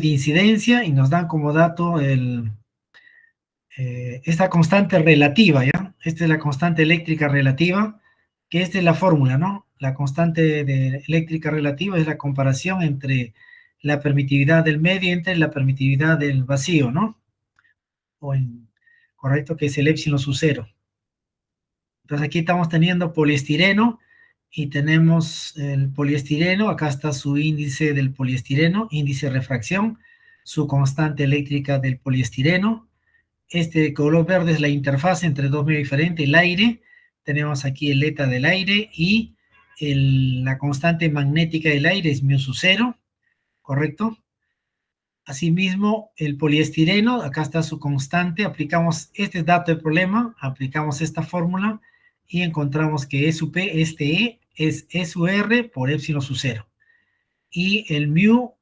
de incidencia y nos dan como dato esta constante relativa, ¿ya? Esta es la constante eléctrica relativa, que esta es la fórmula, ¿no? La constante eléctrica relativa es la comparación entre la permitividad del medio entre la permitividad del vacío, ¿no? Correcto, que es el épsilon sub 0. Entonces aquí estamos teniendo poliestireno y tenemos el poliestireno, acá está su índice del poliestireno, índice de refracción, su constante eléctrica del poliestireno. Este color verde es la interfaz entre dos medios diferentes, el aire, tenemos aquí el eta del aire y la constante magnética del aire es mu sub 0, ¿correcto? Asimismo, el poliestireno, acá está su constante, aplicamos este dato de problema, aplicamos esta fórmula y encontramos que E sub P, este E, es E sub R por épsilon sub 0. Y el mu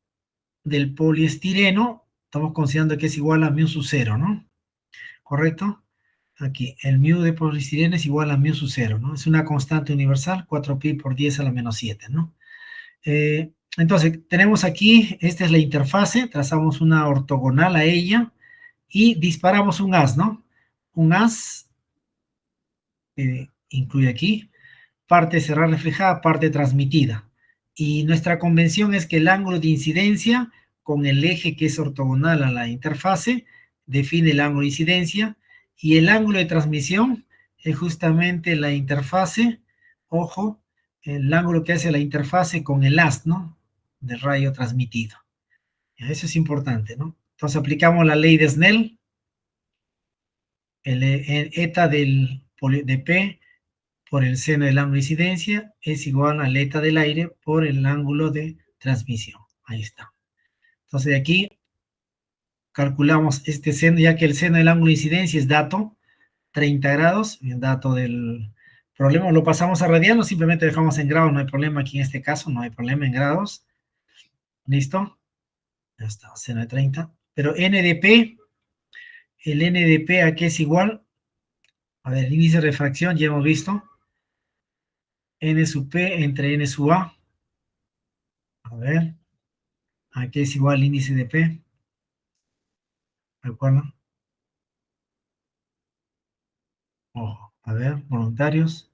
del poliestireno, estamos considerando que es igual a mu sub 0, ¿no? ¿Correcto? Aquí, el mu de poliestireno es igual a mu sub 0, ¿no? Es una constante universal, 4pi por 10 a la menos 7, ¿no? Entonces, tenemos aquí, esta es la interfase, trazamos una ortogonal a ella y disparamos un haz, ¿no? Un haz incluye aquí parte cerrada reflejada, parte transmitida. Y nuestra convención es que el ángulo de incidencia con el eje que es ortogonal a la interfase define el ángulo de incidencia y el ángulo de transmisión es justamente la interfase, ojo, el ángulo que hace la interfase con el haz, ¿no? Del rayo transmitido. Eso es importante, ¿no? Entonces aplicamos la ley de Snell, el eta de P por el seno del ángulo de incidencia es igual al eta del aire por el ángulo de transmisión. Ahí está. Entonces de aquí calculamos este seno, ya que el seno del ángulo de incidencia es dato, 30 grados, el dato del problema, lo pasamos a radiano, simplemente dejamos en grados, no hay problema aquí en este caso, no hay problema en grados. ¿Listo? Ya está, seno de 30. Pero NDP, el NDP aquí es igual, a ver, el índice de refracción, ya hemos visto, N sub P entre N sub A. A ver, aquí es igual al índice de P. ¿Recuerdan? Ojo, a ver, voluntarios.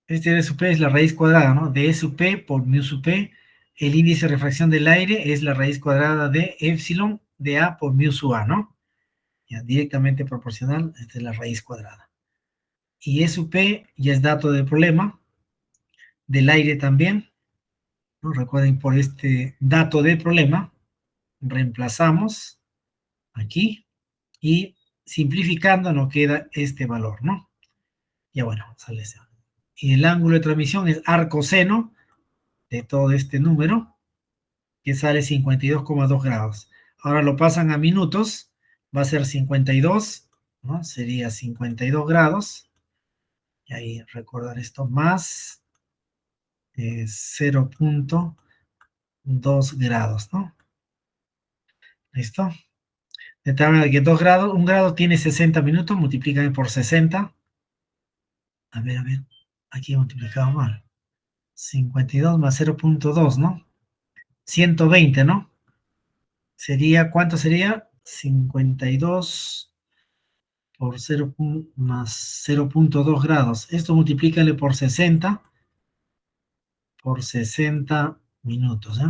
Este de sub P es la raíz cuadrada, ¿no? De E sub P por mu sub P. El índice de refracción del aire es la raíz cuadrada de épsilon de A por mu sub A, ¿no? Ya, directamente proporcional, esta es la raíz cuadrada. Y E sub P ya es dato del problema, del aire también, ¿no? Recuerden, por este dato del problema, reemplazamos aquí y simplificando nos queda este valor, ¿no? Ya bueno, sale ese. Y el ángulo de transmisión es arcoseno de todo este número, que sale 52,2 grados. Ahora lo pasan a minutos, va a ser 52, ¿no? Sería 52 grados. Y ahí recordar esto, más 0.2 grados, ¿no? ¿Listo? De tal manera que 2 grados, 1 grado tiene 60 minutos, multiplican por 60. A ver, aquí he multiplicado mal. 52 más 0.2, ¿no? 120, ¿no? Sería, ¿cuánto sería? 52 por 0 más 0.2 grados. Esto multiplícale por 60 minutos, ¿eh?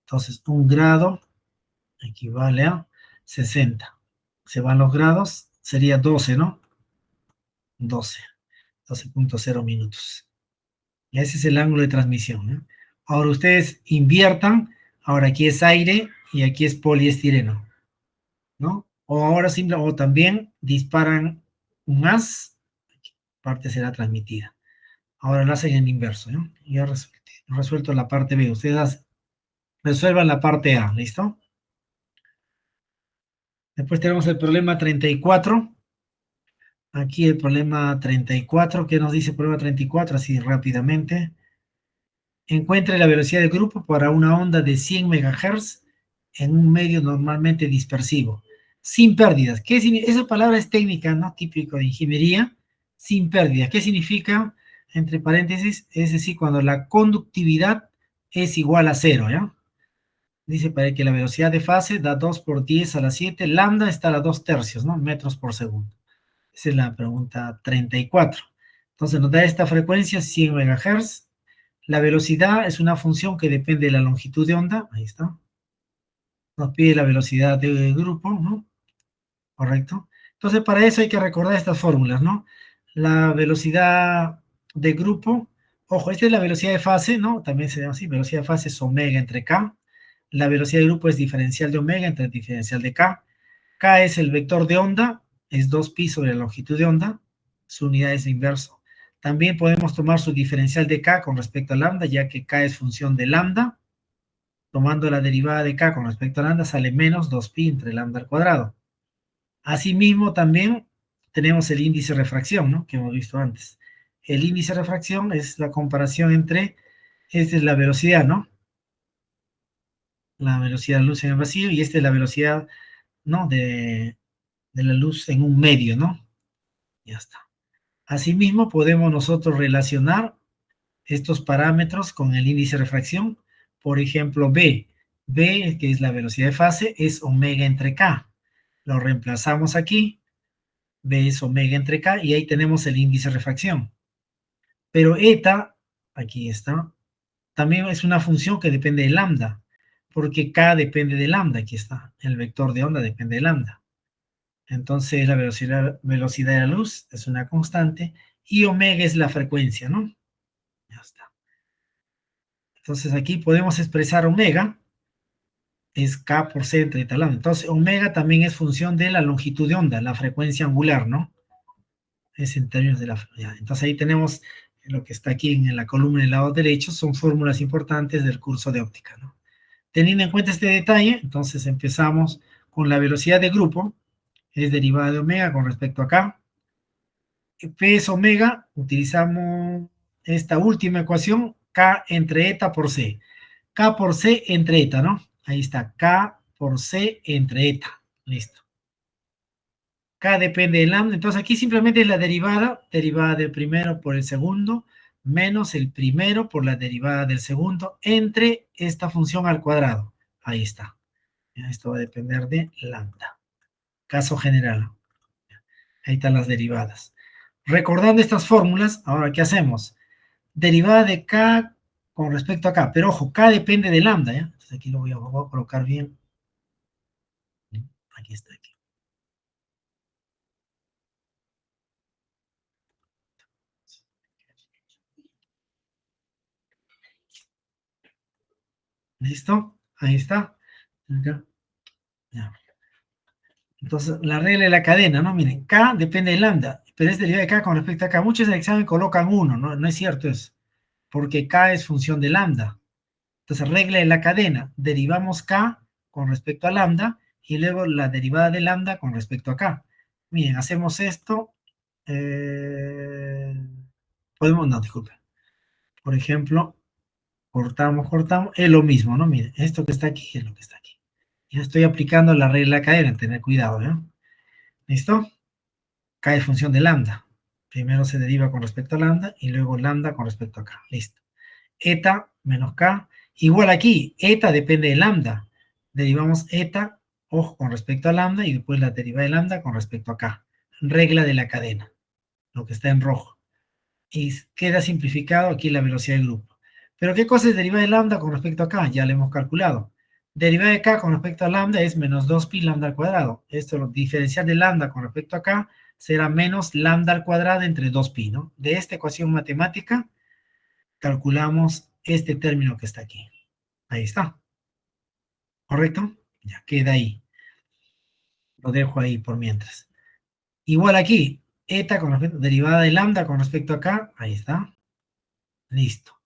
Entonces, 1 grado equivale a 60. Se van los grados, sería 12, ¿no? 12.0 minutos. Y ese es el ángulo de transmisión, ¿eh? Ahora ustedes inviertan, ahora aquí es aire y aquí es poliestireno, ¿no? O ahora o también disparan un haz, parte será transmitida. Ahora lo hacen en inverso, ¿no? Ya resuelto la parte B. Ustedes resuelvan la parte A, ¿listo? Después tenemos el problema 34. Aquí el problema 34. ¿Qué nos dice el problema 34? Así rápidamente. Encuentre la velocidad del grupo para una onda de 100 MHz en un medio normalmente dispersivo, sin pérdidas. Esa palabra es técnica, ¿no? Típico de ingeniería, sin pérdidas. ¿Qué significa? Entre paréntesis, es decir, cuando la conductividad es igual a 0, ¿ya? Dice para que la velocidad de fase da 2 por 10 a la 7, lambda está a 2 tercios, ¿no? Metros por segundo. Esa es la pregunta 34. Entonces nos da esta frecuencia, 100 MHz. La velocidad es una función que depende de la longitud de onda. Ahí está. Nos pide la velocidad de grupo, ¿no? Correcto. Entonces, para eso hay que recordar estas fórmulas, ¿no? La velocidad de grupo, ojo, esta es la velocidad de fase, ¿no? También se llama así, velocidad de fase es omega entre k. La velocidad de grupo es diferencial de omega entre el diferencial de k. K es el vector de onda, es 2pi sobre la longitud de onda, su unidad es inverso. También podemos tomar su diferencial de k con respecto a lambda, ya que k es función de lambda. Tomando la derivada de k con respecto a lambda, sale menos 2pi entre lambda al cuadrado. Asimismo, también tenemos el índice de refracción, ¿no? Que hemos visto antes. El índice de refracción es la comparación entre, esta es la velocidad, ¿no? La velocidad de la luz en el vacío y esta es la velocidad, ¿no? De la luz en un medio, ¿no? Ya está. Asimismo, podemos nosotros relacionar estos parámetros con el índice de refracción. Por ejemplo, B. B, que es la velocidad de fase, es omega entre K. Lo reemplazamos aquí. B es omega entre K y ahí tenemos el índice de refracción. Pero eta, aquí está, también es una función que depende de lambda, porque K depende de lambda, aquí está, el vector de onda depende de lambda. Entonces la velocidad de la luz es una constante y omega es la frecuencia, ¿no? Ya está. Entonces aquí podemos expresar omega, es K por C entre eta lambda. Entonces omega también es función de la longitud de onda, la frecuencia angular, ¿no? Es en términos de la... Ya. Entonces ahí tenemos lo que está aquí en la columna del lado derecho, son fórmulas importantes del curso de óptica, ¿no? Teniendo en cuenta este detalle, entonces empezamos con la velocidad de grupo, es derivada de omega con respecto a K. P es omega, utilizamos esta última ecuación, K entre eta por C. K por C entre eta, ¿no? Ahí está, K por C entre eta. Listo. K depende del lambda, entonces aquí simplemente es la derivada del primero por el segundo, menos el primero por la derivada del segundo, entre esta función al cuadrado. Ahí está. Esto va a depender de lambda. Caso general. Ahí están las derivadas. Recordando estas fórmulas, ahora, ¿qué hacemos? Derivada de K con respecto a K, pero ojo, K depende de lambda, ¿ya? Entonces aquí lo voy a colocar bien. Aquí está, aquí. ¿Listo? Ahí está. Acá. Ya. Entonces, la regla de la cadena, ¿no? Miren, K depende de lambda, pero es derivada de K con respecto a K. Muchos en el examen colocan 1, ¿no? No es cierto eso, porque K es función de lambda. Entonces, regla de la cadena, derivamos K con respecto a lambda y luego la derivada de lambda con respecto a K. Miren, hacemos esto. Podemos, no, disculpe. Por ejemplo, cortamos, es lo mismo, ¿no? Miren, esto que está aquí es lo que está aquí. Ya estoy aplicando la regla de la cadena, tener cuidado, ¿eh? ¿Listo? K es función de lambda. Primero se deriva con respecto a lambda y luego lambda con respecto a K. Listo. Eta menos K. Igual aquí, eta depende de lambda. Derivamos eta, ojo, con respecto a lambda y después la derivada de lambda con respecto a K. Regla de la cadena, lo que está en rojo. Y queda simplificado aquí la velocidad del grupo. Pero ¿qué cosa es derivada de lambda con respecto a K? Ya lo hemos calculado. Derivada de K con respecto a lambda es menos 2pi lambda al cuadrado. Esto, lo diferencial de lambda con respecto a K, será menos lambda al cuadrado entre 2pi, ¿no? De esta ecuación matemática, calculamos este término que está aquí. Ahí está. ¿Correcto? Ya queda ahí. Lo dejo ahí por mientras. Igual aquí, eta con respecto, derivada de lambda con respecto a K, ahí está. Listo.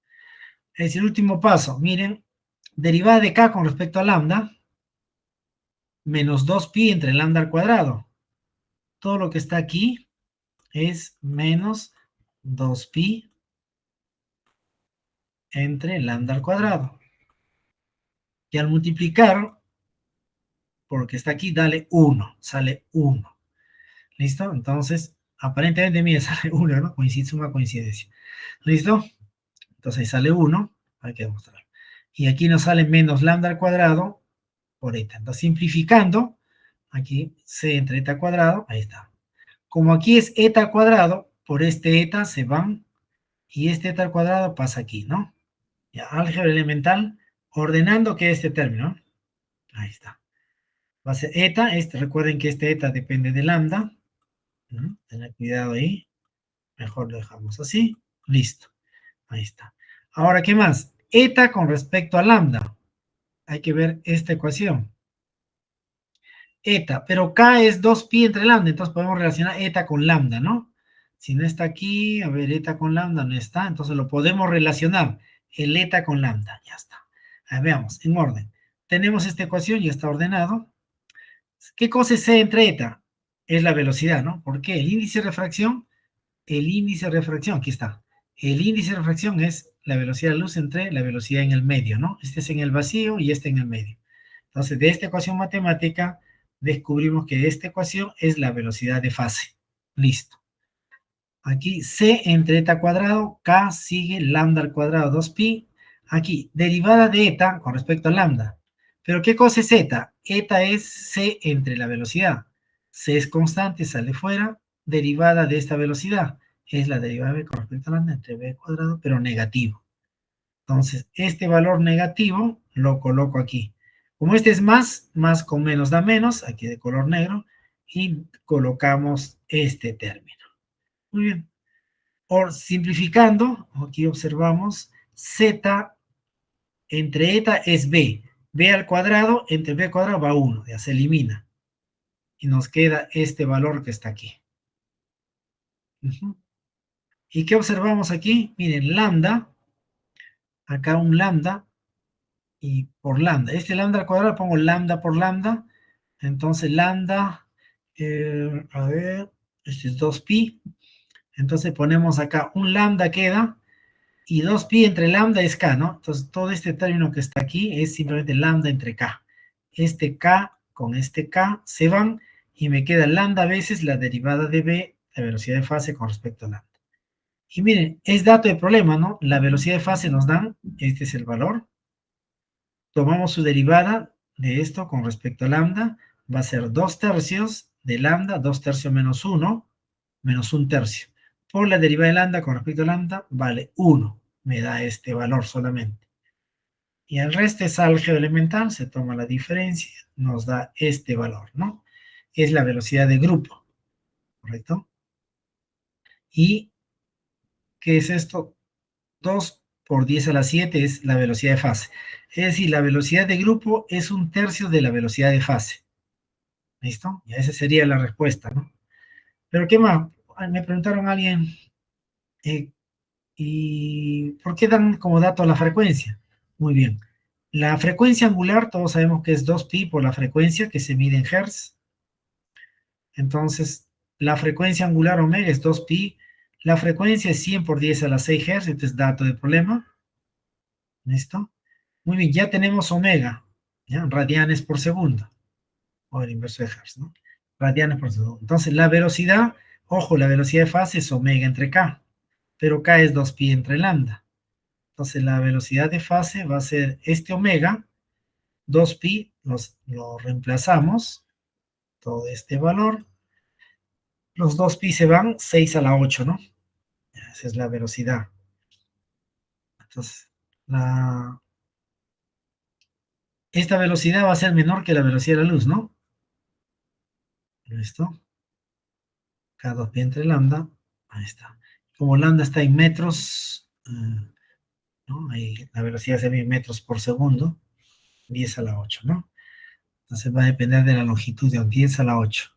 Es el último paso. Miren, derivada de K con respecto a lambda, menos 2pi entre lambda al cuadrado. Todo lo que está aquí es menos 2pi entre lambda al cuadrado. Y al multiplicar, porque está aquí, dale 1, sale 1. ¿Listo? Entonces, aparentemente, mira, sale 1, ¿no? Suma coincidencia. ¿Listo? Entonces ahí sale 1, hay que demostrarlo. Y aquí nos sale menos lambda al cuadrado por eta. Entonces, simplificando, aquí C entre eta al cuadrado, ahí está. Como aquí es eta al cuadrado, por este eta se van, y este eta al cuadrado pasa aquí, ¿no? Ya, álgebra elemental, ordenando que este término, ahí está. Va a ser eta, recuerden que este eta depende de lambda, ¿no? Tener cuidado ahí, mejor lo dejamos así, listo, ahí está. Ahora, ¿qué más? Eta con respecto a lambda, hay que ver esta ecuación. Eta, pero K es 2pi entre lambda, entonces podemos relacionar eta con lambda, ¿no? Si no está aquí, a ver, eta con lambda no está, entonces lo podemos relacionar, el eta con lambda, ya está. A ver, veamos, en orden. Tenemos esta ecuación, ya está ordenado. ¿Qué cosa es C entre eta? Es la velocidad, ¿no? ¿Por qué? El índice de refracción, aquí está. El índice de refracción es la velocidad de luz entre la velocidad en el medio, ¿no? Este es en el vacío y este en el medio. Entonces, de esta ecuación matemática, descubrimos que esta ecuación es la velocidad de fase. Listo. Aquí C entre eta cuadrado, K sigue lambda al cuadrado 2pi. Aquí, derivada de eta con respecto a lambda. ¿Pero qué cosa es eta? Eta es C entre la velocidad. C es constante, sale fuera. Derivada de esta velocidad es la derivada de b con respecto a lambda entre b cuadrado, pero negativo. Entonces, este valor negativo lo coloco aquí. Como este es más, más con menos da menos, aquí de color negro, y colocamos este término. Muy bien. Por simplificando, aquí observamos z entre eta es b. B al cuadrado entre b al cuadrado va 1, ya se elimina. Y nos queda este valor que está aquí. ¿Y qué observamos aquí? Miren, lambda, acá un lambda, y por lambda. Este lambda al cuadrado pongo lambda por lambda. Entonces lambda, a ver, este es 2pi. Entonces ponemos acá un lambda queda y 2pi entre lambda es k, ¿no? Entonces todo este término que está aquí es simplemente lambda entre k. Este k con este k se van y me queda lambda veces la derivada de b, la velocidad de fase con respecto a lambda. Y miren, es dato de problema, ¿no? La velocidad de fase nos dan, este es el valor, tomamos su derivada de esto con respecto a lambda, va a ser 2 tercios de lambda, 2 tercios menos 1, menos 1 tercio. Por la derivada de lambda con respecto a lambda, vale 1, me da este valor solamente. Y el resto es álgebra elemental, se toma la diferencia, nos da este valor, ¿no? Es la velocidad de grupo, ¿correcto? ¿Y qué es esto? 2 por 10 a la 7 es la velocidad de fase. Es decir, la velocidad de grupo es 1 tercio de la velocidad de fase. ¿Listo? Y esa sería la respuesta, ¿no? Pero ¿qué más? Me preguntaron a alguien, ¿y por qué dan como dato la frecuencia? Muy bien. La frecuencia angular, todos sabemos que es 2pi por la frecuencia que se mide en hertz. Entonces, la frecuencia angular omega es 2pi. La frecuencia es 100 por 10 a la 6 hertz, este es dato de problema. ¿Listo? Muy bien, ya tenemos omega, ¿ya? Radianes por segundo, o el inverso de hertz, ¿no? Radianes por segundo. Entonces, la velocidad, ojo, la velocidad de fase es omega entre k, pero k es 2pi entre lambda. Entonces, la velocidad de fase va a ser este omega, 2pi, lo reemplazamos, todo este valor. Los 2pi se van, 6 a la 8, ¿no? Esa es la velocidad. Entonces, esta velocidad va a ser menor que la velocidad de la luz, ¿no? ¿Listo? K2pi entre lambda, ahí está. Como lambda está en metros, ¿no? Ahí la velocidad se ve en metros por segundo, 10 a la 8, ¿no? Entonces va a depender de la longitud de 10 a la 8.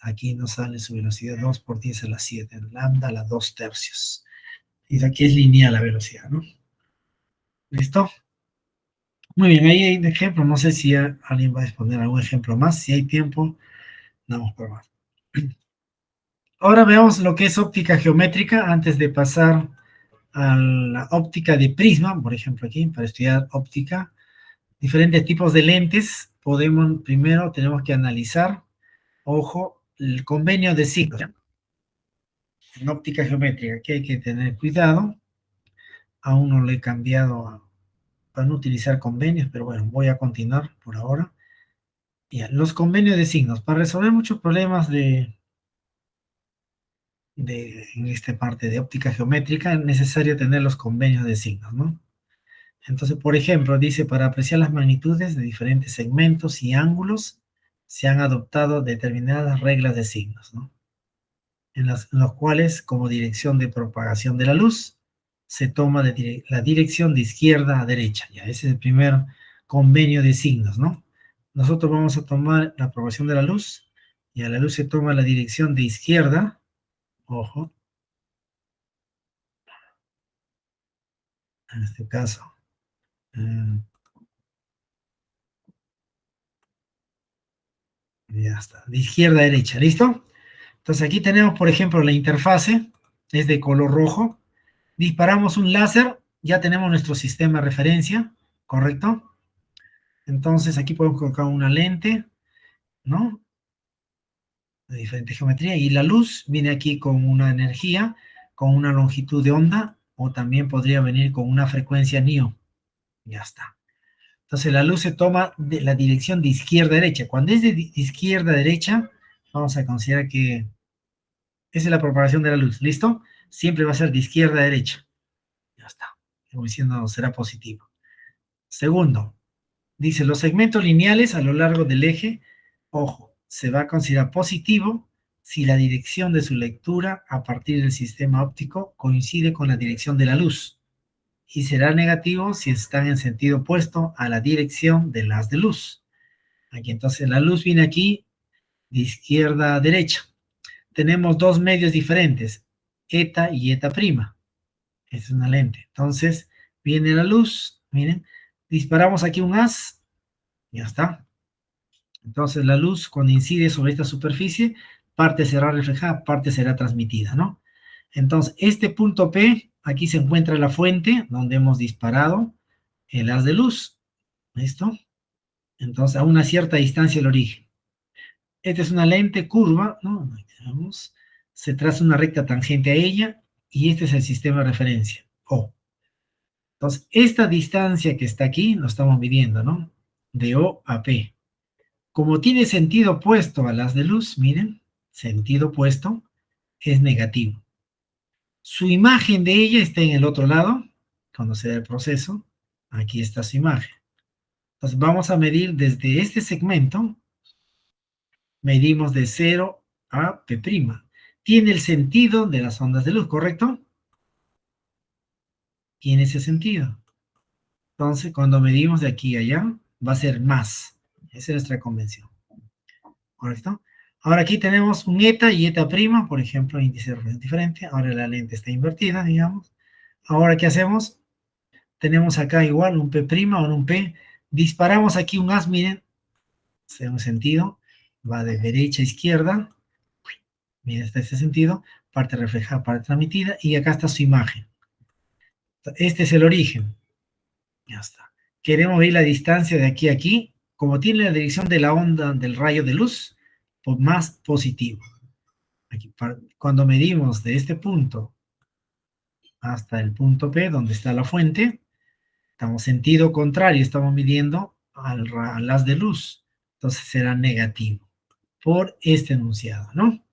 Aquí nos sale su velocidad 2 por 10 a la 7, en lambda a la 2 tercios. Y aquí es lineal la velocidad, ¿no? ¿Listo? Muy bien, ahí hay un ejemplo. No sé si alguien va a exponer algún ejemplo más. Si hay tiempo, damos por más. Ahora veamos lo que es óptica geométrica antes de pasar a la óptica de prisma, por ejemplo aquí, para estudiar óptica. Diferentes tipos de lentes. Primero tenemos que analizar, ojo, el convenio de Sigma. En óptica geométrica, que hay que tener cuidado. Aún no lo he cambiado para no utilizar convenios, pero bueno, voy a continuar por ahora. Ya, los convenios de signos. Para resolver muchos problemas en esta parte de óptica geométrica, es necesario tener los convenios de signos, ¿no? Entonces, por ejemplo, dice, para apreciar las magnitudes de diferentes segmentos y ángulos, se han adoptado determinadas reglas de signos, ¿no? En los cuales, como dirección de propagación de la luz, se toma la dirección de izquierda a derecha. Ya, ese es el primer convenio de signos, ¿no? Nosotros vamos a tomar la propagación de la luz, y a la luz se toma la dirección de izquierda, ojo, en este caso, eh, ya está, de izquierda a derecha, ¿listo? Entonces aquí tenemos, por ejemplo, la interfase, es de color rojo, disparamos un láser, ya tenemos nuestro sistema de referencia, ¿correcto? Entonces aquí podemos colocar una lente, ¿no? De diferente geometría, y la luz viene aquí con una energía, con una longitud de onda, o también podría venir con una frecuencia NIO. Ya está. Entonces la luz se toma de la dirección de izquierda a derecha. Cuando es de izquierda a derecha, vamos a considerar que esa es la propagación de la luz. ¿Listo? Siempre va a ser de izquierda a derecha. Ya está. Como diciendo, será positivo. Segundo, dice, los segmentos lineales a lo largo del eje, ojo, se va a considerar positivo si la dirección de su lectura a partir del sistema óptico coincide con la dirección de la luz, y será negativo si están en sentido opuesto a la dirección del haz de luz. Aquí entonces la luz viene aquí de izquierda a derecha. Tenemos dos medios diferentes, eta y eta prima. Es una lente. Entonces viene la luz, miren, disparamos aquí un haz, ya está. Entonces la luz cuando incide sobre esta superficie, parte será reflejada, parte será transmitida, ¿no? Entonces este punto P, aquí se encuentra la fuente donde hemos disparado el haz de luz, ¿listo? Entonces a una cierta distancia del origen. Esta es una lente curva, ¿no? Ahí tenemos. Se traza una recta tangente a ella y este es el sistema de referencia, O. Entonces esta distancia que está aquí, lo estamos midiendo, ¿no? De O a P. Como tiene sentido opuesto a las de luz, miren, sentido opuesto, es negativo. Su imagen de ella está en el otro lado, cuando se da el proceso, aquí está su imagen. Entonces vamos a medir desde este segmento, medimos de 0 a P'. Tiene el sentido de las ondas de luz, ¿correcto? Tiene ese sentido. Entonces, cuando medimos de aquí a allá, va a ser más. Esa es nuestra convención. ¿Correcto? Ahora aquí tenemos un eta y eta prima, por ejemplo, índice de reflexión diferente. Ahora la lente está invertida, digamos. Ahora, ¿qué hacemos? Tenemos acá igual un P' o un P. Disparamos aquí un haz, miren, en un sentido, va de derecha a izquierda. Miren, está ese sentido, parte reflejada, parte transmitida, y acá está su imagen. Este es el origen. Ya está. Queremos ver la distancia de aquí a aquí. Como tiene la dirección de la onda del rayo de luz, pues más positivo. Aquí, cuando medimos de este punto hasta el punto P, donde está la fuente, estamos en sentido contrario, estamos midiendo al haz de luz. Entonces será negativo por este enunciado, ¿no?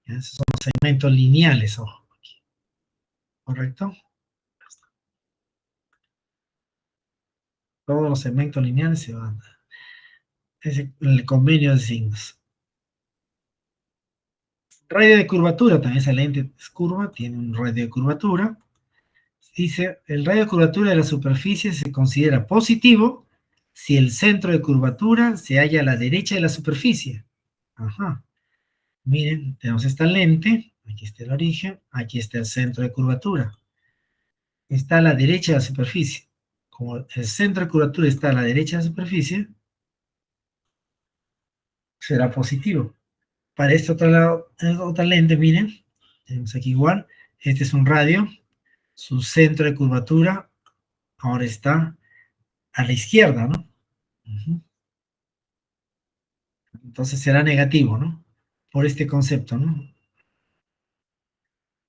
Esos son los segmentos lineales, ojo. ¿Correcto? Todos los segmentos lineales se van. Es el convenio de signos. Radio de curvatura, también esa lente es curva, tiene un radio de curvatura. Dice, el radio de curvatura de la superficie se considera positivo si el centro de curvatura se halla a la derecha de la superficie. Ajá. Miren, tenemos esta lente, aquí está el origen, aquí está el centro de curvatura. Está a la derecha de la superficie. Como el centro de curvatura está a la derecha de la superficie, será positivo. Para esta otra lente, miren, tenemos aquí igual, este es un radio, su centro de curvatura ahora está a la izquierda, ¿no? Entonces será negativo, ¿no? Por este concepto, ¿no?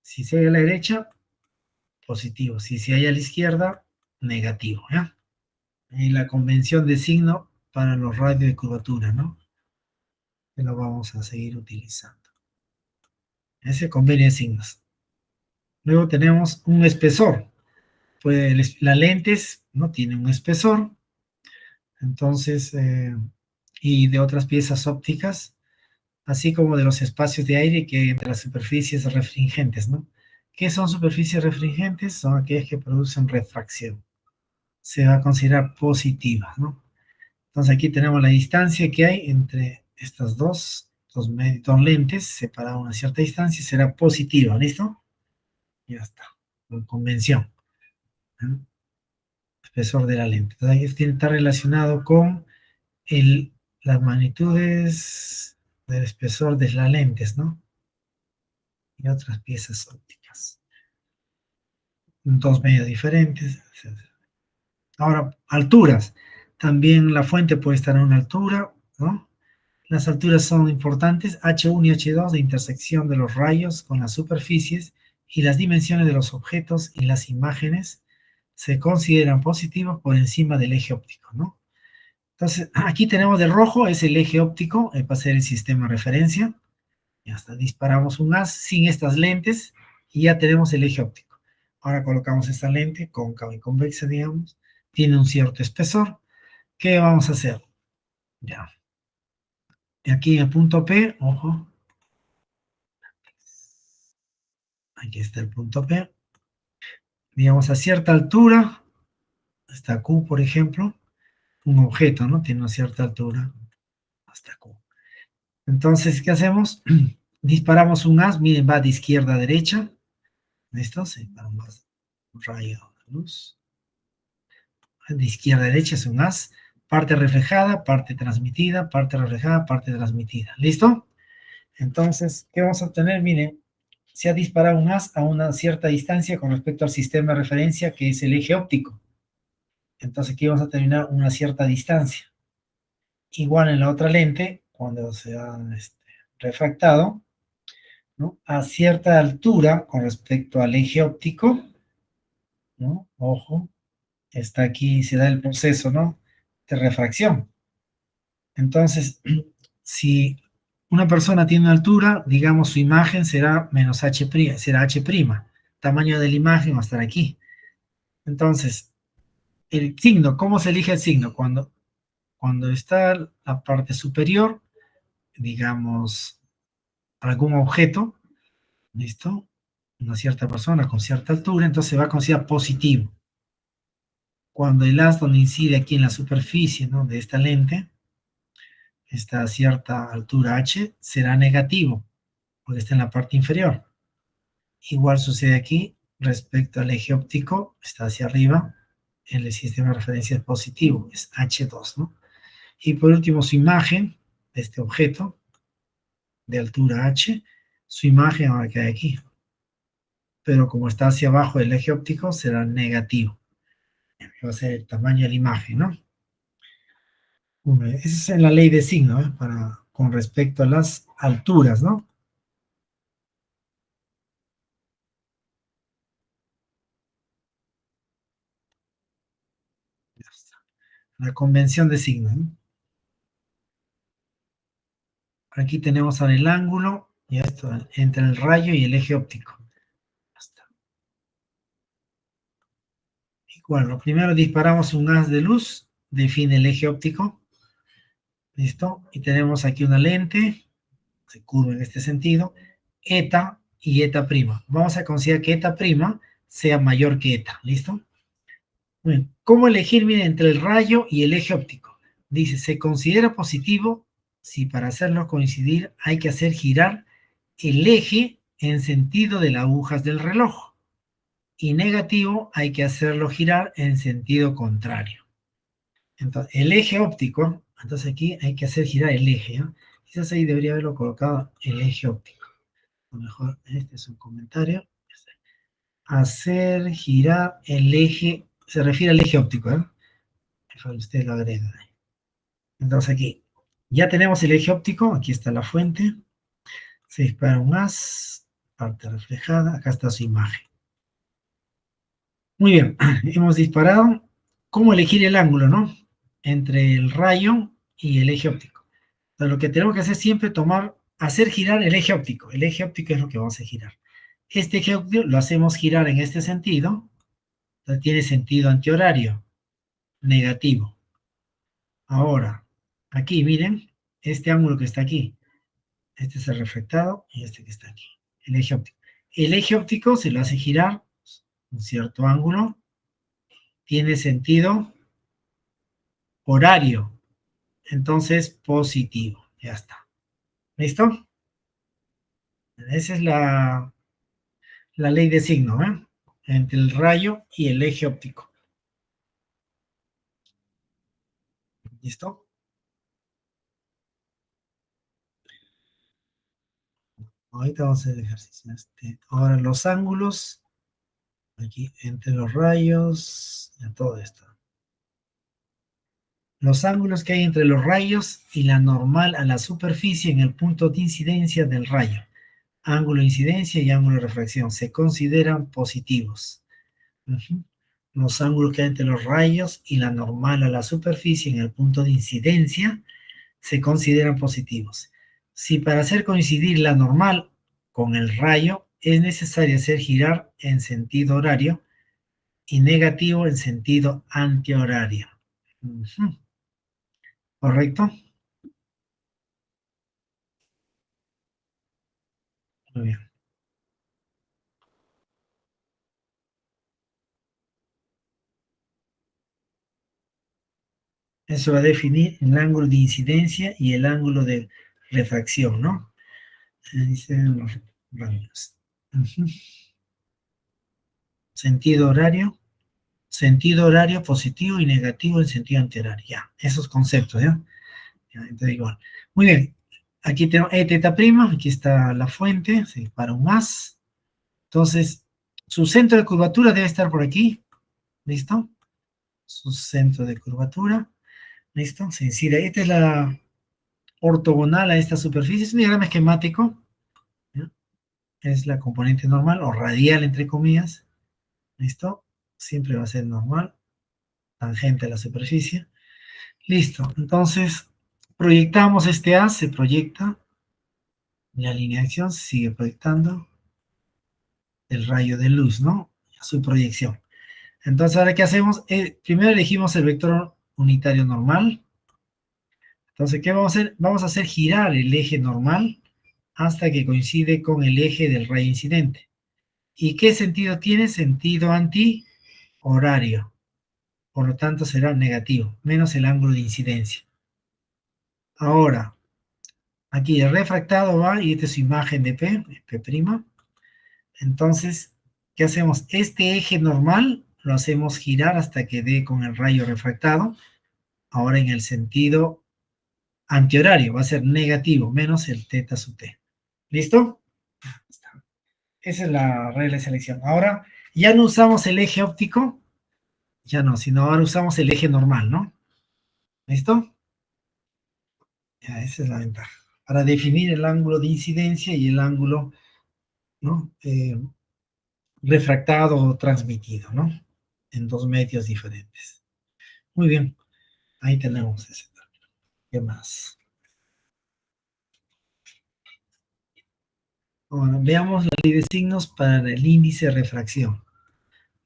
Si se hay a la derecha, positivo. Si se hay a la izquierda, negativo, ¿ya? Y la convención de signo para los radios de curvatura, ¿no? Que lo vamos a seguir utilizando. Ese convenio de signos. Luego tenemos un espesor. Pues la lentes no tiene un espesor, entonces, y de otras piezas ópticas, así como de los espacios de aire que entre las superficies refringentes, ¿no? ¿Qué son superficies refringentes? Son aquellas que producen refracción. Se va a considerar positiva, ¿no? Entonces aquí tenemos la distancia que hay entre estas dos lentes separadas a una cierta distancia, será positiva, ¿listo? Ya está, por convención, ¿no? Espesor de la lente. Entonces ahí está relacionado con las magnitudes del espesor de las lentes, ¿no? Y otras piezas ópticas. Dos medios diferentes, etc. Ahora, alturas. También la fuente puede estar a una altura, ¿no? Las alturas son importantes, H1 y H2 de intersección de los rayos con las superficies y las dimensiones de los objetos y las imágenes se consideran positivas por encima del eje óptico, ¿no? Entonces, aquí tenemos de rojo, es el eje óptico, va a ser el sistema de referencia. Ya está, disparamos un haz sin estas lentes y ya tenemos el eje óptico. Ahora colocamos esta lente cóncava y convexa, digamos, tiene un cierto espesor. ¿Qué vamos a hacer? Ya. Y aquí en el punto P, ojo, aquí está el punto P. Digamos, a cierta altura, hasta Q, por ejemplo, un objeto, ¿no? Tiene una cierta altura hasta Q. Entonces, ¿qué hacemos? Disparamos un haz, miren, va de izquierda a derecha. ¿Listo? Separamos un rayo de luz. De izquierda a derecha es un haz. Parte reflejada, parte transmitida, parte reflejada, parte transmitida. ¿Listo? Entonces, ¿qué vamos a obtener? Miren, se ha disparado un haz a una cierta distancia con respecto al sistema de referencia que es el eje óptico. Entonces aquí vamos a terminar una cierta distancia. Igual en la otra lente, cuando se ha refractado, ¿no? A cierta altura con respecto al eje óptico, ¿no? Ojo, está aquí, se da el proceso, ¿no? De refracción. Entonces, si una persona tiene una altura, digamos, su imagen será menos h', será h', tamaño de la imagen va a estar aquí. Entonces, el signo, ¿cómo se elige el signo? Cuando está la parte superior, digamos, algún objeto, ¿listo? Una cierta persona con cierta altura, entonces va a considerar positivo. Cuando el haz donde incide aquí en la superficie, ¿no? De esta lente, está a cierta altura h, será negativo, porque está en la parte inferior. Igual sucede aquí respecto al eje óptico, está hacia arriba, el sistema de referencia es positivo, es H2, ¿no? Y por último, su imagen de este objeto de altura H, su imagen ahora que hay aquí. Pero como está hacia abajo del eje óptico, será negativo. Va a ser el tamaño de la imagen, ¿no? Esa es en la ley de signo, ¿eh? Con respecto a las alturas, ¿no? La convención de signo, ¿no? Aquí tenemos ahora el ángulo, y esto entre el rayo y el eje óptico. Bueno, primero disparamos un haz de luz, define el eje óptico, ¿listo? Y tenemos aquí una lente, se curva en este sentido, eta y eta prima. Vamos a considerar que eta prima sea mayor que eta, ¿listo? Bueno, ¿cómo elegir, miren, entre el rayo y el eje óptico? Dice, se considera positivo si para hacerlo coincidir hay que hacer girar el eje en sentido de las agujas del reloj. Y negativo hay que hacerlo girar en sentido contrario. Entonces, el eje óptico, entonces aquí hay que hacer girar el eje, ¿no? Quizás ahí debería haberlo colocado el eje óptico. A lo mejor este es un comentario. Hacer girar el eje, se refiere al eje óptico, ¿eh? Mejor usted lo agrega. Entonces aquí, ya tenemos el eje óptico, aquí está la fuente, se dispara un haz, parte reflejada, acá está su imagen. Muy bien, hemos disparado. ¿Cómo elegir el ángulo, no? Entre el rayo y el eje óptico. Entonces, lo que tenemos que hacer siempre es hacer girar el eje óptico. El eje óptico es lo que vamos a girar. Este eje óptico lo hacemos girar en este sentido. Entonces, tiene sentido antihorario, negativo. Ahora, aquí, miren, este ángulo que está aquí. Este es el reflectado y este que está aquí. El eje óptico. El eje óptico se lo hace girar un cierto ángulo. Tiene sentido horario. Entonces, positivo. Ya está. ¿Listo? Esa es la ley de signo, ¿eh? Entre el rayo y el eje óptico. ¿Listo? Ahorita vamos a hacer el ejercicio. Ahora los ángulos, aquí entre los rayos, y todo esto. Los ángulos que hay entre los rayos y la normal a la superficie en el punto de incidencia del rayo. Ángulo de incidencia y ángulo de refracción se consideran positivos. Los ángulos que hay entre los rayos y la normal a la superficie en el punto de incidencia se consideran positivos. Si para hacer coincidir la normal con el rayo es necesario hacer girar en sentido horario y negativo en sentido antihorario. ¿Correcto? Muy bien. Eso va a definir el ángulo de incidencia y el ángulo de refracción, ¿no? Dicen los rangos. Sentido horario positivo y negativo en sentido antihorario. Ya, esos conceptos, ¿ya? Ya, entonces igual. Muy bien. Aquí tengo E teta prima, aquí está la fuente, se dispara un más. Entonces, su centro de curvatura debe estar por aquí. ¿Listo? Su centro de curvatura. ¿Listo? Se incide. Esta es la ortogonal a esta superficie. Es un diagrama esquemático. ¿Ya? Es la componente normal o radial, entre comillas. ¿Listo? Siempre va a ser normal. Tangente a la superficie. Listo. Entonces, proyectamos este A, se proyecta. La alineación se sigue proyectando. El rayo de luz, ¿no? Su proyección. Entonces, ahora, ¿qué hacemos? Primero elegimos el vector unitario normal. Entonces, ¿qué vamos a hacer? Vamos a hacer girar el eje normal hasta que coincide con el eje del rayo incidente. ¿Y qué sentido tiene? Sentido anti-horario. Por lo tanto, será negativo, menos el ángulo de incidencia. Ahora, aquí el refractado va, y esta es su imagen de P'. Entonces, ¿qué hacemos? Este eje normal lo hacemos girar hasta que dé con el rayo refractado. Ahora en el sentido antihorario, va a ser negativo, menos el teta sub t. ¿Listo? Esa es la regla de selección. Ahora, ya no usamos el eje óptico, ya no, sino ahora usamos el eje normal, ¿no? ¿Listo? Ya, esa es la ventaja. Para definir el ángulo de incidencia y el ángulo, ¿no? Refractado o transmitido, ¿no? En dos medios diferentes. Muy bien, ahí tenemos ese. ¿Qué más? Ahora, veamos la ley de signos para el índice de refracción.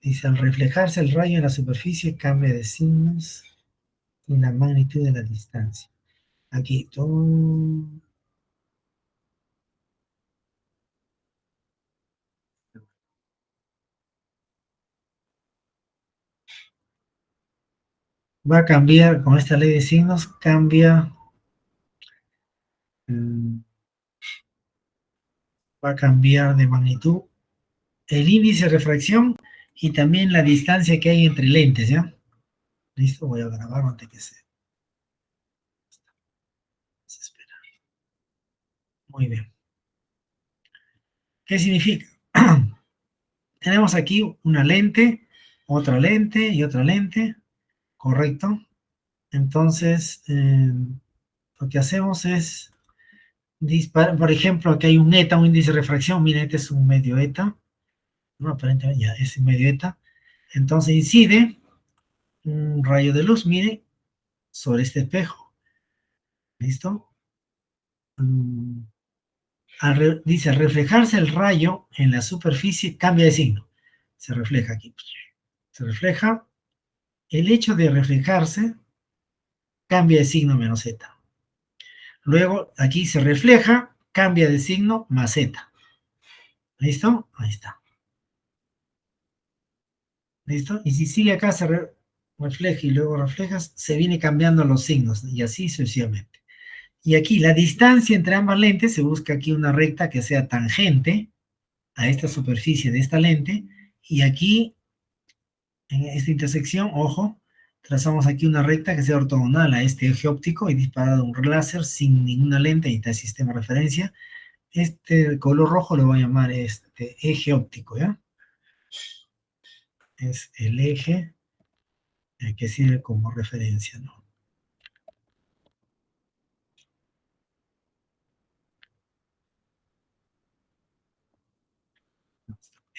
Dice, al reflejarse el rayo en la superficie, cambia de signos y la magnitud de la distancia. Aquí, todo... Va a cambiar, con esta ley de signos, cambia... va a cambiar de magnitud el índice de refracción y también la distancia que hay entre lentes, ¿ya? Listo, voy a grabar antes que se... espera. Muy bien. ¿Qué significa? Tenemos aquí una lente, otra lente y otra lente, ¿correcto? Entonces, lo que hacemos es disparar, por ejemplo, aquí hay un eta, un índice de refracción, miren, este es un medio eta, no, aparentemente ya es un medio eta. Entonces incide un rayo de luz, mire, sobre este espejo. ¿Listo? Dice, al reflejarse el rayo en la superficie, cambia de signo. Se refleja aquí. Se refleja. El hecho de reflejarse cambia de signo menos z. Luego, aquí se refleja, cambia de signo más z. ¿Listo? Ahí está. ¿Listo? Y si sigue acá, se refleja y luego reflejas, se viene cambiando los signos y así sucesivamente. Y aquí la distancia entre ambas lentes, se busca aquí una recta que sea tangente a esta superficie de esta lente, y aquí, en esta intersección, ojo, trazamos aquí una recta que sea ortogonal a este eje óptico y disparado un láser sin ninguna lente, y está el sistema de referencia. Este color rojo lo voy a llamar este eje óptico, ¿ya? Es el eje que sirve como referencia, ¿no?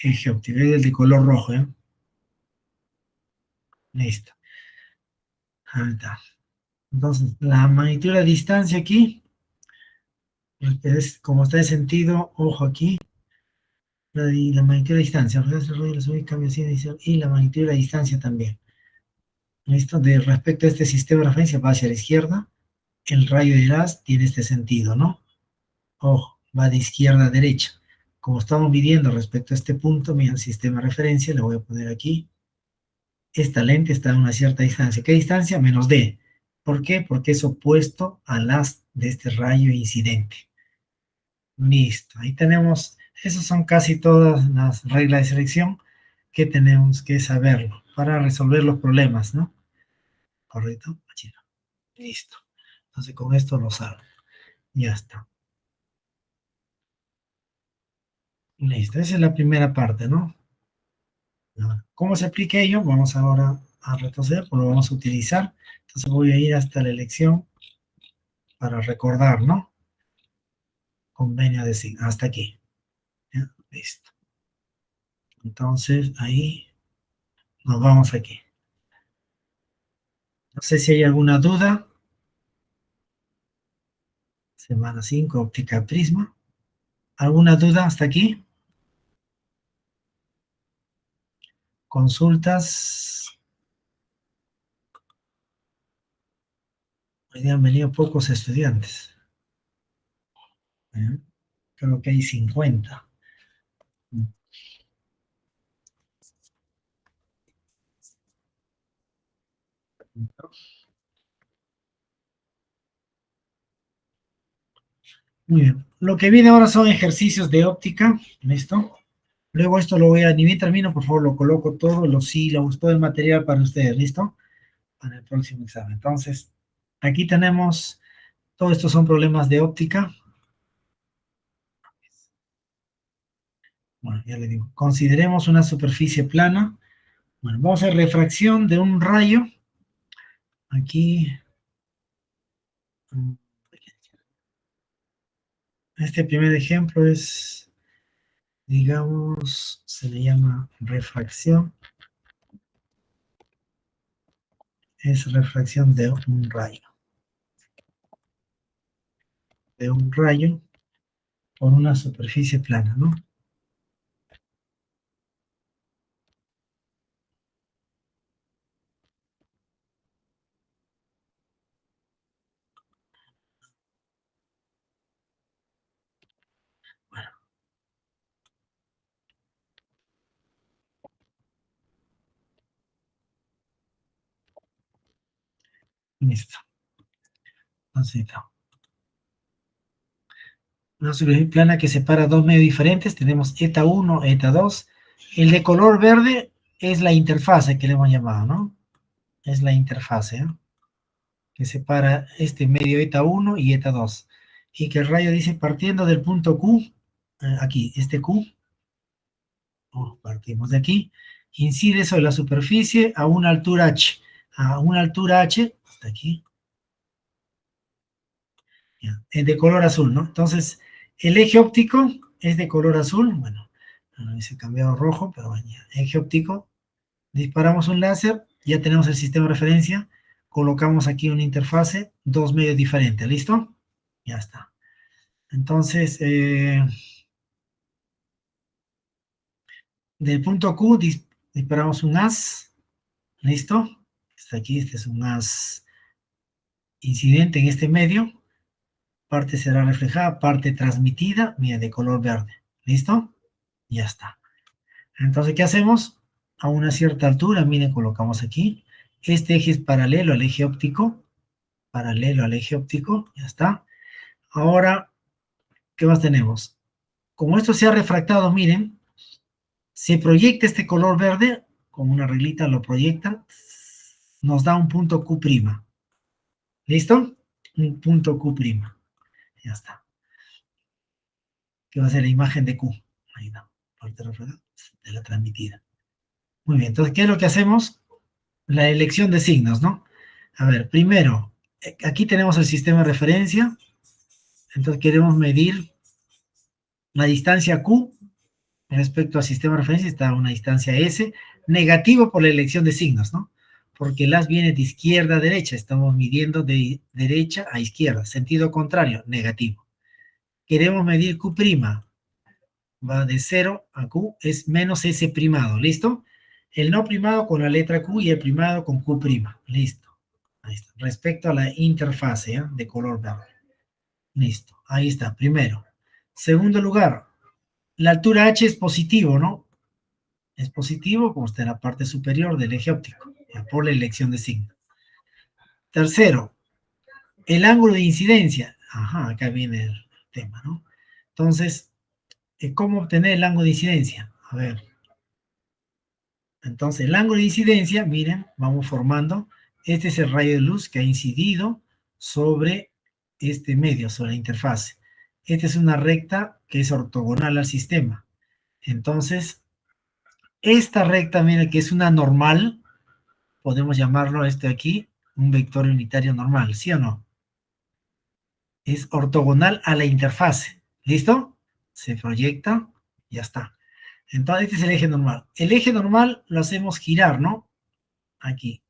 Eje óptico, es el de color rojo, ¿ya? Listo. Ahí está. Entonces, la magnitud de la distancia aquí, es, como está de sentido, ojo aquí, la magnitud de la distancia, y la magnitud de la distancia también. ¿Listo? De respecto a este sistema de referencia, va hacia la izquierda, el rayo de haz tiene este sentido, ¿no? Ojo, va de izquierda a derecha. Como estamos midiendo respecto a este punto, mira el sistema de referencia, le voy a poner aquí. Esta lente está a una cierta distancia. ¿Qué distancia? Menos d. ¿Por qué? Porque es opuesto al haz de este rayo incidente. Listo, ahí tenemos, esas son casi todas las reglas de selección que tenemos que saberlo para resolver los problemas, ¿no? ¿Correcto? Listo. Entonces con esto lo salvo. Ya está. Listo, esa es la primera parte, ¿no? ¿Cómo se aplica ello? Vamos ahora a retroceder, pues lo vamos a utilizar. Entonces voy a ir hasta la elección para recordar, ¿no? Convenio de signo, hasta aquí. ¿Ya? Listo. Entonces ahí nos vamos aquí. No sé si hay alguna duda. Semana 5, óptica prisma. ¿Alguna duda hasta aquí? Consultas. Hoy día han venido pocos estudiantes. ¿Eh? Creo que hay 50. Muy bien. Lo que viene ahora son ejercicios de óptica. ¿Listo? Luego esto lo voy a, ni bien termino, por favor, lo coloco todo, los sílabos, todo el material para ustedes. ¿Listo? Para el próximo examen. Entonces, aquí tenemos, todos estos son problemas de óptica. Bueno, ya le digo, consideremos una superficie plana. Bueno, vamos a hacer refracción de un rayo. Aquí, este primer ejemplo es, digamos, se le llama refracción. Es refracción de un rayo. De un rayo por una superficie plana, ¿no? Bueno, listo. Entonces, una superficie plana que separa dos medios diferentes. Tenemos eta 1, eta 2. El de color verde es la interfase que le hemos llamado, ¿no? Es la interfase, ¿eh? Que separa este medio eta 1 y eta 2. Y que el rayo dice partiendo del punto Q, aquí, este Q, partimos de aquí, incide sobre la superficie a una altura h. A una altura h, hasta aquí, ya, es de color azul, ¿no? Entonces, el eje óptico es de color azul, bueno, se ha cambiado rojo, pero bueno, ya, eje óptico Disparamos un láser, ya tenemos el sistema de referencia, colocamos aquí una interfase, dos medios diferentes, ¿listo? Ya está. Entonces, del punto Q disparamos un haz, ¿listo? Está aquí, este es un haz incidente en este medio, parte será reflejada, parte transmitida, mira, de color verde, ¿listo? Ya está. Entonces, ¿qué hacemos? A una cierta altura, miren, colocamos aquí, este eje es paralelo al eje óptico, ya está. Ahora, ¿qué más tenemos? Como esto se ha refractado, miren, se proyecta este color verde, con una reglita lo proyecta, nos da un punto Q'. ¿Listo? Un punto Q'. Ya está. Que va a ser la imagen de Q. Ahí está. Parte de la transmitida. Muy bien. Entonces, ¿qué es lo que hacemos? La elección de signos, ¿no? A ver, primero, aquí tenemos el sistema de referencia. Entonces, queremos medir la distancia Q respecto al sistema de referencia. Está a una distancia S. Negativo por la elección de signos, ¿no? Porque el haz viene de izquierda a derecha. Estamos midiendo de derecha a izquierda. Sentido contrario, negativo. Queremos medir Q', va de 0 a Q, es menos S primado, ¿listo? El no primado con la letra Q y el primado con Q', listo. Ahí está. Respecto a la interfase, ¿eh? De color verde. Listo, ahí está, primero. Segundo lugar, la altura H es positivo, ¿no? Es positivo como está en la parte superior del eje óptico, ya, por la elección de signo. Tercero, el ángulo de incidencia. Ajá, acá viene el tema, ¿no? Entonces, ¿cómo obtener el ángulo de incidencia? A ver. Entonces, el ángulo de incidencia, miren, vamos formando. Este es el rayo de luz que ha incidido sobre este medio, sobre la interfase. Esta es una recta que es ortogonal al sistema. Entonces, esta recta, miren, que es una normal, podemos llamarlo este aquí, un vector unitario normal, ¿sí o no? Es ortogonal a la interfase. ¿Listo? Se proyecta, ya está. Entonces, este es el eje normal. El eje normal lo hacemos girar, ¿no? Aquí.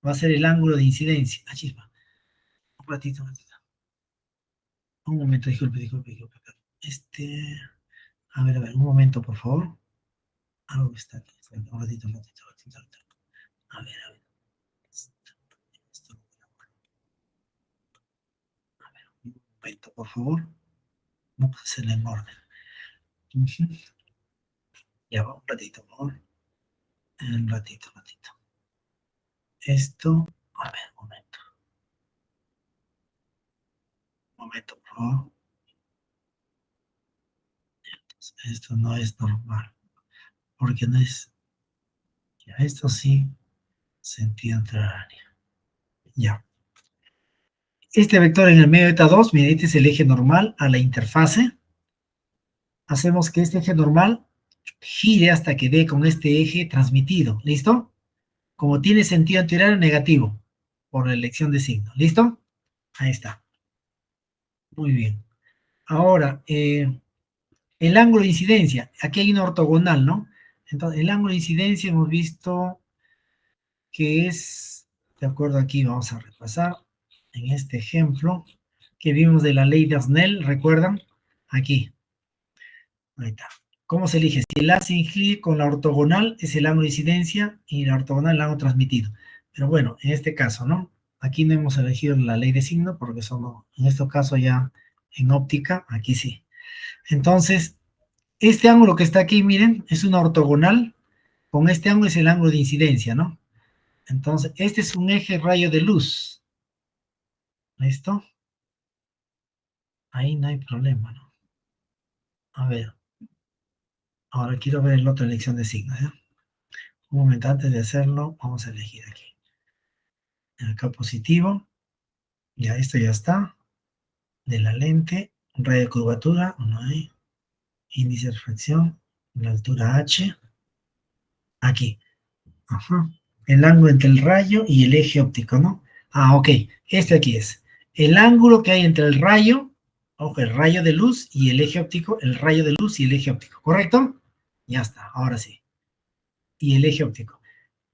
Va a ser el ángulo de incidencia. Ah, chispa. Un ratito, un ratito. Un momento, disculpe. A ver, un momento, por favor. Algo que está aquí. Un ratito. A ver. Esto. Un momento, por favor. Vamos a hacerlo en orden. Ya va, un ratito, por favor. Un ratito. Esto. A ver, un momento, por favor. Esto no es normal. Porque no es. Ya, esto sí. Sentido horario. Ya. Este vector en el medio de eta 2, mira, este es el eje normal a la interfase. Hacemos que este eje normal gire hasta que dé con este eje transmitido. ¿Listo? Como tiene sentido antihorario negativo, por la elección de signo. ¿Listo? Ahí está. Muy bien. Ahora, el ángulo de incidencia. Aquí hay una ortogonal, ¿no? Entonces, el ángulo de incidencia hemos visto que es, de acuerdo aquí, vamos a repasar en este ejemplo que vimos de la ley de Snell, ¿recuerdan? Aquí. Ahí está. ¿Cómo se elige? Si el haz se incide con la ortogonal, es el ángulo de incidencia y la ortogonal el ángulo transmitido. Pero bueno, en este caso, ¿no? Aquí no hemos elegido la ley de signo porque son, en este caso ya en óptica, aquí sí. Entonces, este ángulo que está aquí, miren, es una ortogonal. Con este ángulo es el ángulo de incidencia, ¿no? Entonces, este es un eje rayo de luz. ¿Listo? Ahí no hay problema, ¿no? A ver. Ahora quiero ver la otra elección de signos, ¿eh? Un momento antes de hacerlo, vamos a elegir aquí. Acá positivo. Ya, esto ya está. De la lente. Radio de curvatura. No hay. Índice de refracción. La altura H. Aquí. Ajá. El ángulo entre el rayo y el eje óptico, ¿no? Ah, ok. Este aquí es. El ángulo que hay entre el rayo, ojo, el rayo de luz y el eje óptico, el rayo de luz y el eje óptico, ¿correcto? Ya está, ahora sí. Y el eje óptico.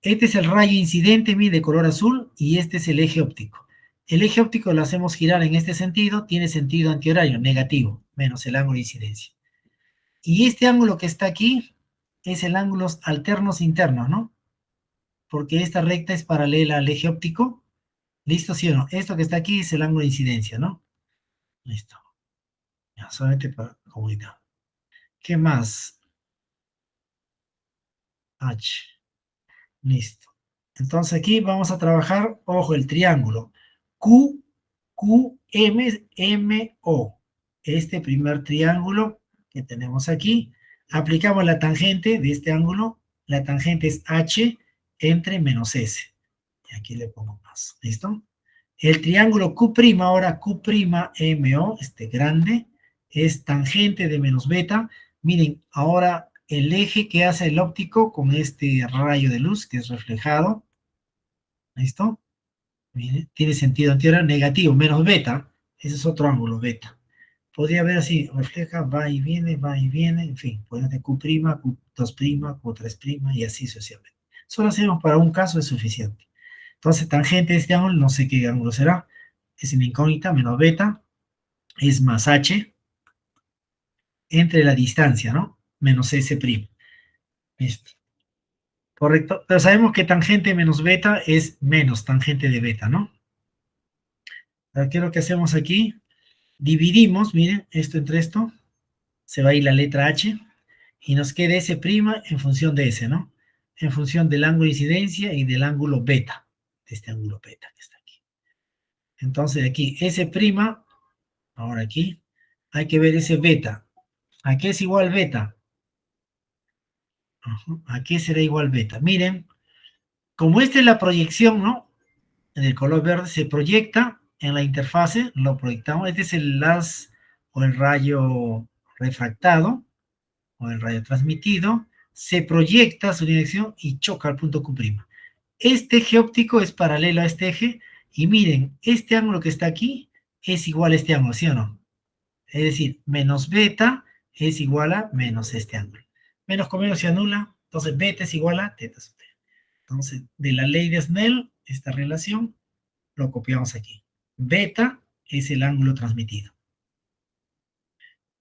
Este es el rayo incidente, mide de color azul, y este es el eje óptico. El eje óptico lo hacemos girar en este sentido, tiene sentido antihorario, negativo, menos el ángulo de incidencia. Y este ángulo que está aquí es el ángulo alternos internos, ¿no? Porque esta recta es paralela al eje óptico. ¿Listo, sí o no? Esto que está aquí es el ángulo de incidencia, ¿no? Listo. Ya, solamente para comunicar. ¿Qué más? H. Listo. Entonces aquí vamos a trabajar, ojo, el triángulo. Q, Q, M, M, O. Este primer triángulo que tenemos aquí. Aplicamos la tangente de este ángulo. La tangente es H entre menos S. Y aquí le pongo más. ¿Listo? El triángulo Q', ahora Q'MO, este grande, es tangente de menos beta. Miren, ahora el eje que hace el óptico con este rayo de luz que es reflejado. ¿Listo? Miren, tiene sentido anterior negativo, menos beta. Ese es otro ángulo, beta. Podría ver así, refleja, va y viene, en fin, puede ser Q', Q2', Q3' y así sucesivamente. Solo hacemos para un caso, es suficiente. Entonces, tangente de este ángulo, no sé qué ángulo será, es una incógnita, menos beta, es más h, entre la distancia, ¿no? Menos s'. Listo. Correcto. Pero sabemos que tangente menos beta es menos tangente de beta, ¿no? Ahora, ¿qué es lo que hacemos aquí? Dividimos, miren, esto entre esto, se va a ir la letra h, y nos queda s' en función de s, ¿no? En función del ángulo de incidencia y del ángulo beta, de este ángulo beta que está aquí. Entonces, aquí s', ahora aquí, hay que ver ese beta. ¿A qué es igual beta? ¿A qué será igual beta? Miren, como esta es la proyección, ¿no? En el color verde se proyecta en la interfase, lo proyectamos. Este es el las o el rayo refractado o el rayo transmitido. Se proyecta su dirección y choca al punto Q'. Este eje óptico es paralelo a este eje. Y miren, este ángulo que está aquí es igual a este ángulo, ¿sí o no? Es decir, menos beta es igual a menos este ángulo. Menos con menos se anula, entonces beta es igual a teta sub t. Entonces, de la ley de Snell, esta relación, lo copiamos aquí. Beta es el ángulo transmitido.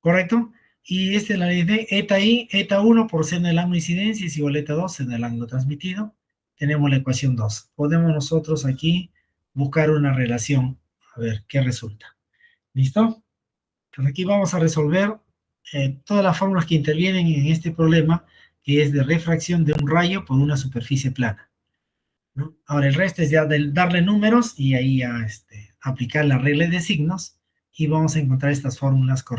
¿Correcto? Y esta es la ley de eta i, eta 1 por seno del ángulo de incidencia es igual a eta 2 en el ángulo transmitido. Tenemos la ecuación 2. Podemos nosotros aquí buscar una relación. A ver, ¿qué resulta? ¿Listo? Entonces aquí vamos a resolver todas las fórmulas que intervienen en este problema, que es de refracción de un rayo por una superficie plana, ¿no? Ahora el resto es ya darle números y ahí a aplicar la regla de signos y vamos a encontrar estas fórmulas correctas.